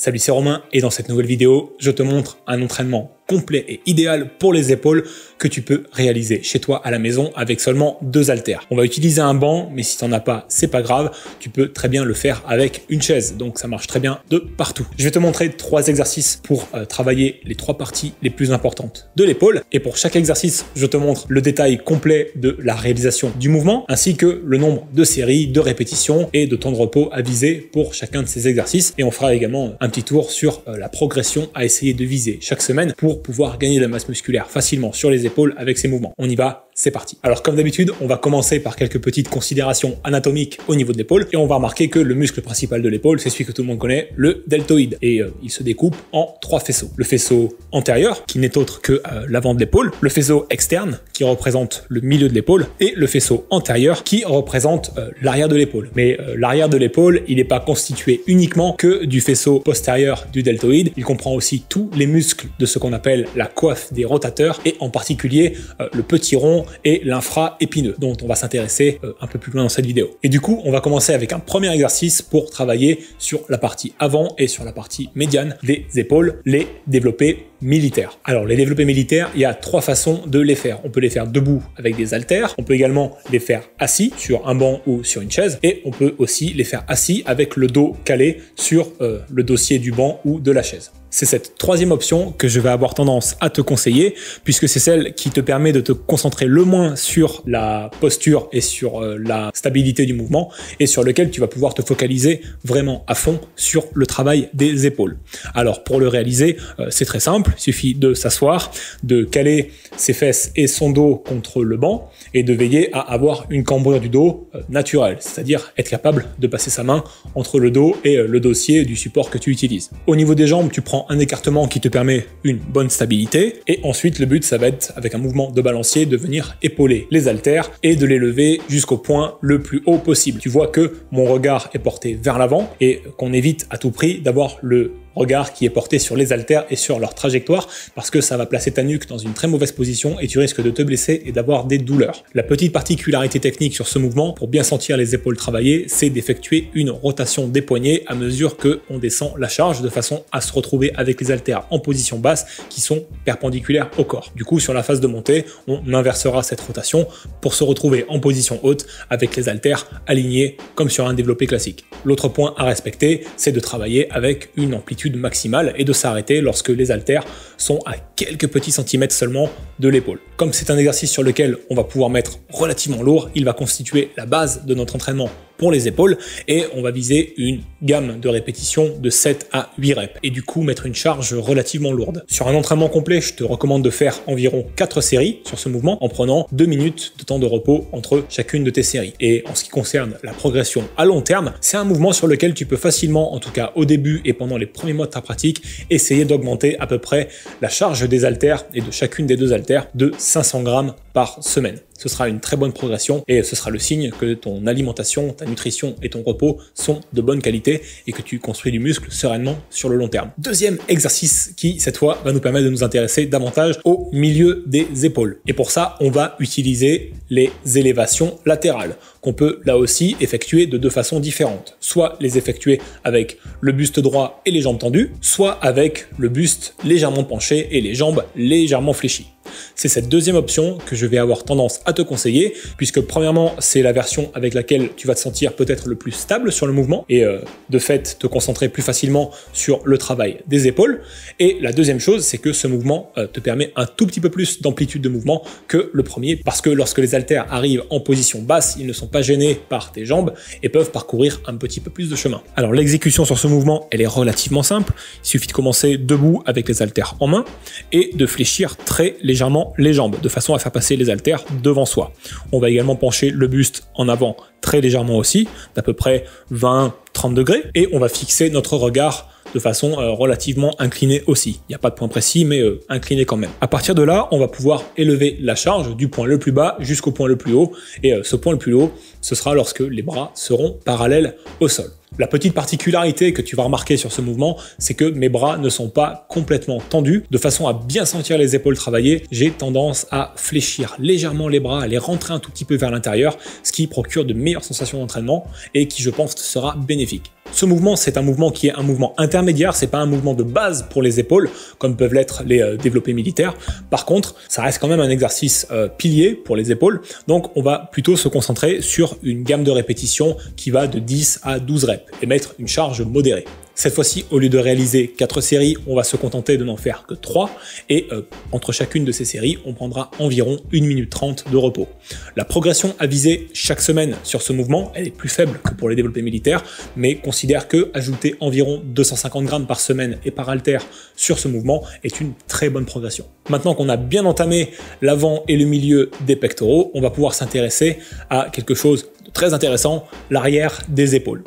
Salut, c'est Romain et dans cette nouvelle vidéo, je te montre un entraînement complet et idéal pour les épaules que tu peux réaliser chez toi à la maison avec seulement 2 haltères. On va utiliser un banc, mais si tu n'en as pas, c'est pas grave, tu peux très bien le faire avec une chaise, donc ça marche très bien de partout. Je vais te montrer 3 exercices pour travailler les 3 parties les plus importantes de l'épaule, et pour chaque exercice, je te montre le détail complet de la réalisation du mouvement, ainsi que le nombre de séries, de répétitions et de temps de repos à viser pour chacun de ces exercices, et on fera également un petit tour sur la progression à essayer de viser chaque semaine pour pouvoir gagner de la masse musculaire facilement sur les épaules avec ces mouvements. On y va, c'est parti. Alors comme d'habitude, on va commencer par quelques petites considérations anatomiques au niveau de l'épaule et on va remarquer que le muscle principal de l'épaule, c'est celui que tout le monde connaît, le deltoïde, et il se découpe en 3 faisceaux. Le faisceau antérieur, qui n'est autre que l'avant de l'épaule, le faisceau externe, qui représente le milieu de l'épaule, et le faisceau antérieur, qui représente l'arrière de l'épaule. Mais l'arrière de l'épaule, il n'est pas constitué uniquement que du faisceau postérieur du deltoïde, il comprend aussi tous les muscles de ce qu'on appelle la coiffe des rotateurs et en particulier le petit rond et l'infra-épineux dont on va s'intéresser un peu plus loin dans cette vidéo. Et du coup, on va commencer avec un premier exercice pour travailler sur la partie avant et sur la partie médiane des épaules, les développés militaires. Alors les développés militaires, il y a 3 façons de les faire. On peut les faire debout avec des haltères, on peut également les faire assis sur un banc ou sur une chaise, et on peut aussi les faire assis avec le dos calé sur le dossier du banc ou de la chaise. C'est cette 3e option que je vais avoir tendance à te conseiller, puisque c'est celle qui te permet de te concentrer le moins sur la posture et sur la stabilité du mouvement, et sur lequel tu vas pouvoir te focaliser vraiment à fond sur le travail des épaules. Alors pour le réaliser, c'est très simple, il suffit de s'asseoir, de caler ses fesses et son dos contre le banc, et de veiller à avoir une cambrure du dos naturelle, c'est-à-dire être capable de passer sa main entre le dos et le dossier du support que tu utilises. Au niveau des jambes, tu prends un écartement qui te permet une bonne stabilité, et ensuite le but, ça va être avec un mouvement de balancier de venir épauler les haltères et de les lever jusqu'au point le plus haut possible. Tu vois que mon regard est porté vers l'avant et qu'on évite à tout prix d'avoir le regard qui est porté sur les haltères et sur leur trajectoire, parce que ça va placer ta nuque dans une très mauvaise position et tu risques de te blesser et d'avoir des douleurs. La petite particularité technique sur ce mouvement, pour bien sentir les épaules travailler, c'est d'effectuer une rotation des poignets à mesure que on descend la charge, de façon à se retrouver avec les haltères en position basse qui sont perpendiculaires au corps. Du coup, sur la phase de montée, on inversera cette rotation pour se retrouver en position haute avec les haltères alignés comme sur un développé classique. L'autre point à respecter, c'est de travailler avec une amplitude maximale et de s'arrêter lorsque les haltères sont à quelques petits centimètres seulement de l'épaule. Comme c'est un exercice sur lequel on va pouvoir mettre relativement lourd, il va constituer la base de notre entraînement pour les épaules, et on va viser une gamme de répétitions de 7 à 8 reps et du coup mettre une charge relativement lourde. Sur un entraînement complet, je te recommande de faire environ 4 séries sur ce mouvement en prenant 2 minutes de temps de repos entre chacune de tes séries. Et en ce qui concerne la progression à long terme, c'est un mouvement sur lequel tu peux facilement, en tout cas au début et pendant les premiers mois de ta pratique, essayer d'augmenter à peu près la charge des haltères et de chacune des 2 haltères de 500 grammes par semaine. Ce sera une très bonne progression et ce sera le signe que ton alimentation, ta nutrition et ton repos sont de bonne qualité et que tu construis du muscle sereinement sur le long terme. Deuxième exercice qui, cette fois, va nous permettre de nous intéresser davantage au milieu des épaules. Et pour ça, on va utiliser les élévations latérales qu'on peut là aussi effectuer de 2 façons différentes. Soit les effectuer avec le buste droit et les jambes tendues, soit avec le buste légèrement penché et les jambes légèrement fléchies. C'est cette 2e option que je vais avoir tendance à te conseiller, puisque premièrement, c'est la version avec laquelle tu vas te sentir peut-être le plus stable sur le mouvement et de fait te concentrer plus facilement sur le travail des épaules. Et la 2e chose, c'est que ce mouvement te permet un tout petit peu plus d'amplitude de mouvement que le premier, parce que lorsque les haltères arrivent en position basse, ils ne sont pas gênés par tes jambes et peuvent parcourir un petit peu plus de chemin. Alors l'exécution sur ce mouvement, elle est relativement simple. Il suffit de commencer debout avec les haltères en main et de fléchir très légèrement les jambes de façon à faire passer les haltères devant soi. On va également pencher le buste en avant très légèrement aussi, d'à peu près 20-30 degrés, et on va fixer notre regard de façon relativement inclinée aussi. Il n'y a pas de point précis, mais incliné quand même. À partir de là, on va pouvoir élever la charge du point le plus bas jusqu'au point le plus haut, et ce point le plus haut, ce sera lorsque les bras seront parallèles au sol. La petite particularité que tu vas remarquer sur ce mouvement, c'est que mes bras ne sont pas complètement tendus. De façon à bien sentir les épaules travailler, j'ai tendance à fléchir légèrement les bras, à les rentrer un tout petit peu vers l'intérieur, ce qui procure de meilleures sensations d'entraînement et qui, je pense, sera bénéfique. Ce mouvement, c'est un mouvement qui est un mouvement intermédiaire, c'est pas un mouvement de base pour les épaules, comme peuvent l'être les développés militaires. Par contre, ça reste quand même un exercice pilier pour les épaules, donc on va plutôt se concentrer sur une gamme de répétitions qui va de 10 à 12 reps et mettre une charge modérée. Cette fois-ci, au lieu de réaliser 4 séries, on va se contenter de n'en faire que 3 et entre chacune de ces séries, on prendra environ 1 minute 30 de repos. La progression à viser chaque semaine sur ce mouvement, elle est plus faible que pour les développés militaires, mais considère que ajouter environ 250 grammes par semaine et par haltère sur ce mouvement est une très bonne progression. Maintenant qu'on a bien entamé l'avant et le milieu des pectoraux, on va pouvoir s'intéresser à quelque chose de très intéressant, l'arrière des épaules.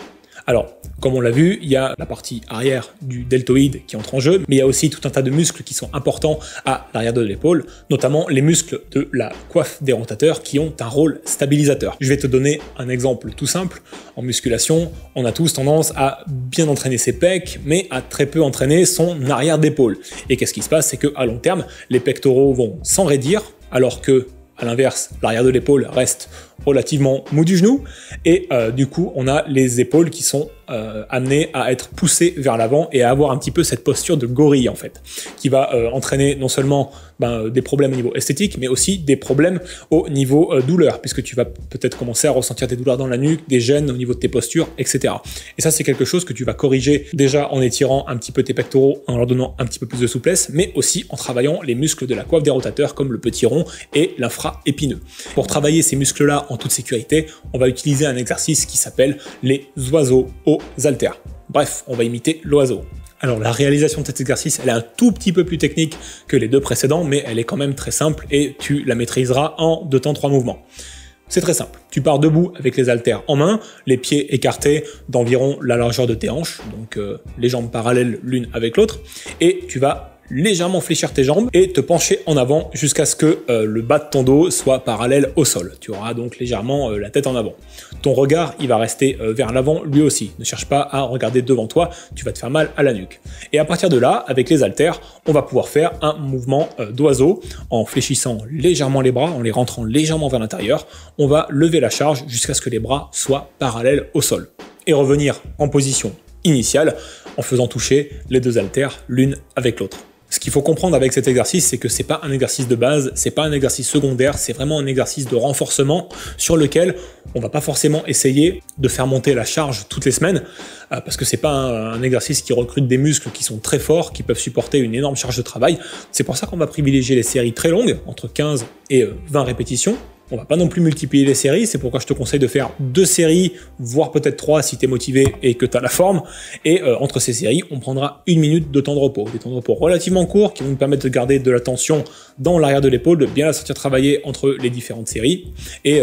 Alors, comme on l'a vu, il y a la partie arrière du deltoïde qui entre en jeu, mais il y a aussi tout un tas de muscles qui sont importants à l'arrière de l'épaule, notamment les muscles de la coiffe des rotateurs qui ont un rôle stabilisateur. Je vais te donner un exemple tout simple. En musculation, on a tous tendance à bien entraîner ses pecs, mais à très peu entraîner son arrière d'épaule. Et qu'est-ce qui se passe? C'est qu'à long terme, les pectoraux vont s'enraidir, alors que à l'inverse, l'arrière de l'épaule reste relativement mou du genou et du coup on a les épaules qui sont amenées à être poussées vers l'avant et à avoir un petit peu cette posture de gorille en fait, qui va entraîner non seulement des problèmes au niveau esthétique, mais aussi des problèmes au niveau douleur, puisque tu vas peut-être commencer à ressentir des douleurs dans la nuque, des gênes au niveau de tes postures, etc. Et ça c'est quelque chose que tu vas corriger déjà en étirant un petit peu tes pectoraux, en leur donnant un petit peu plus de souplesse, mais aussi en travaillant les muscles de la coiffe des rotateurs comme le petit rond et l'infra-épineux. Pour travailler ces muscles-là en toute sécurité, on va utiliser un exercice qui s'appelle les oiseaux aux haltères. Bref, on va imiter l'oiseau. Alors la réalisation de cet exercice, elle est un tout petit peu plus technique que les deux précédents, mais elle est quand même très simple et tu la maîtriseras en 2 temps 3 mouvements. C'est très simple. Tu pars debout avec les haltères en main, les pieds écartés d'environ la largeur de tes hanches, donc les jambes parallèles l'une avec l'autre, et tu vas légèrement fléchir tes jambes et te pencher en avant jusqu'à ce que le bas de ton dos soit parallèle au sol. Tu auras donc légèrement la tête en avant. Ton regard, il va rester vers l'avant lui aussi. Ne cherche pas à regarder devant toi, tu vas te faire mal à la nuque. Et à partir de là, avec les haltères, on va pouvoir faire un mouvement d'oiseau en fléchissant légèrement les bras, en les rentrant légèrement vers l'intérieur. On va lever la charge jusqu'à ce que les bras soient parallèles au sol. Et revenir en position initiale en faisant toucher les deux haltères l'une avec l'autre. Ce qu'il faut comprendre avec cet exercice, c'est que c'est pas un exercice de base, c'est pas un exercice secondaire, c'est vraiment un exercice de renforcement sur lequel on va pas forcément essayer de faire monter la charge toutes les semaines, parce que c'est pas un exercice qui recrute des muscles qui sont très forts, qui peuvent supporter une énorme charge de travail. C'est pour ça qu'on va privilégier les séries très longues, entre 15 et 20 répétitions. On va pas non plus multiplier les séries, c'est pourquoi je te conseille de faire 2 séries, voire peut-être 3 si tu es motivé et que tu as la forme. Et entre ces séries, on prendra 1 minute de temps de repos. Des temps de repos relativement courts qui vont nous permettre de garder de la tension dans l'arrière de l'épaule, de bien la sentir travailler entre les différentes séries et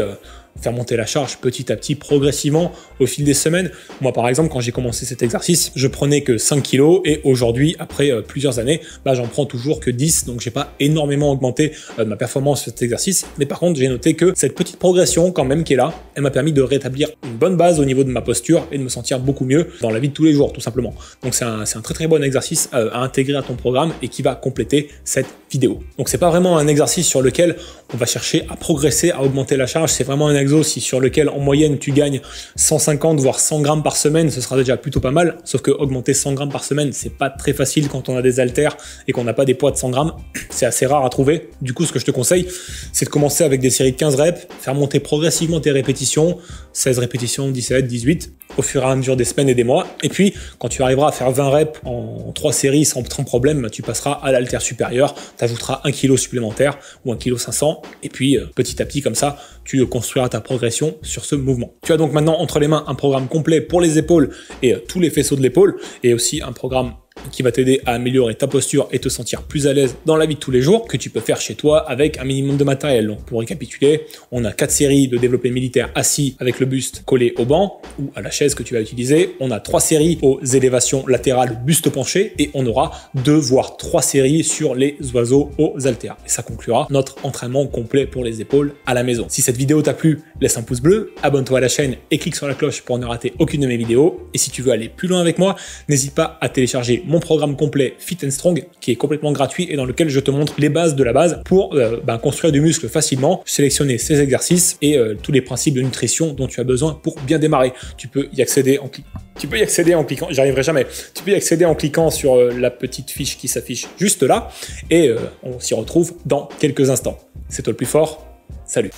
faire monter la charge petit à petit, progressivement au fil des semaines. Moi par exemple, quand j'ai commencé cet exercice, je prenais que 5 kilos et aujourd'hui, après plusieurs années, j'en prends toujours que 10, donc j'ai pas énormément augmenté ma performance sur cet exercice, mais par contre j'ai noté que cette petite progression quand même qui est là, elle m'a permis de rétablir une bonne base au niveau de ma posture et de me sentir beaucoup mieux dans la vie de tous les jours tout simplement. Donc c'est un très très bon exercice à intégrer à ton programme et qui va compléter cette vidéo. Donc c'est pas vraiment un exercice sur lequel on va chercher à progresser, à augmenter la charge, c'est vraiment un exo sur lequel en moyenne tu gagnes 150 voire 100 grammes par semaine, ce sera déjà plutôt pas mal, sauf que augmenter 100 grammes par semaine c'est pas très facile quand on a des haltères et qu'on n'a pas des poids de 100 grammes, c'est assez rare à trouver. Du coup ce que je te conseille c'est de commencer avec des séries de 15 reps, faire monter progressivement tes répétitions, 16 répétitions, 17, 18 au fur et à mesure des semaines et des mois, et puis quand tu arriveras à faire 20 reps en 3 séries sans problème, tu passeras à l'haltère supérieure, tu ajouteras 1 kg supplémentaire ou 1 kg 500 et puis petit à petit comme ça tu construiras ta progression sur ce mouvement. Tu as donc maintenant entre les mains un programme complet pour les épaules et tous les faisceaux de l'épaule et aussi un programme qui va t'aider à améliorer ta posture et te sentir plus à l'aise dans la vie de tous les jours, que tu peux faire chez toi avec un minimum de matériel. Donc pour récapituler, on a 4 séries de développé militaire assis avec le buste collé au banc ou à la chaise que tu vas utiliser. On a 3 séries aux élévations latérales buste penché et on aura 2 voire 3 séries sur les oiseaux aux haltères. Et ça conclura notre entraînement complet pour les épaules à la maison. Si cette vidéo t'a plu, laisse un pouce bleu, abonne-toi à la chaîne et clique sur la cloche pour ne rater aucune de mes vidéos. Et si tu veux aller plus loin avec moi, n'hésite pas à télécharger mon mon programme complet Fit and Strong qui est complètement gratuit et dans lequel je te montre les bases de la base pour construire du muscle facilement, sélectionner ces exercices et tous les principes de nutrition dont tu as besoin pour bien démarrer. Tu peux y accéder en cliquant, j'y arriverai jamais, tu peux y accéder en cliquant sur la petite fiche qui s'affiche juste là et on s'y retrouve dans quelques instants. C'est toi le plus fort, salut.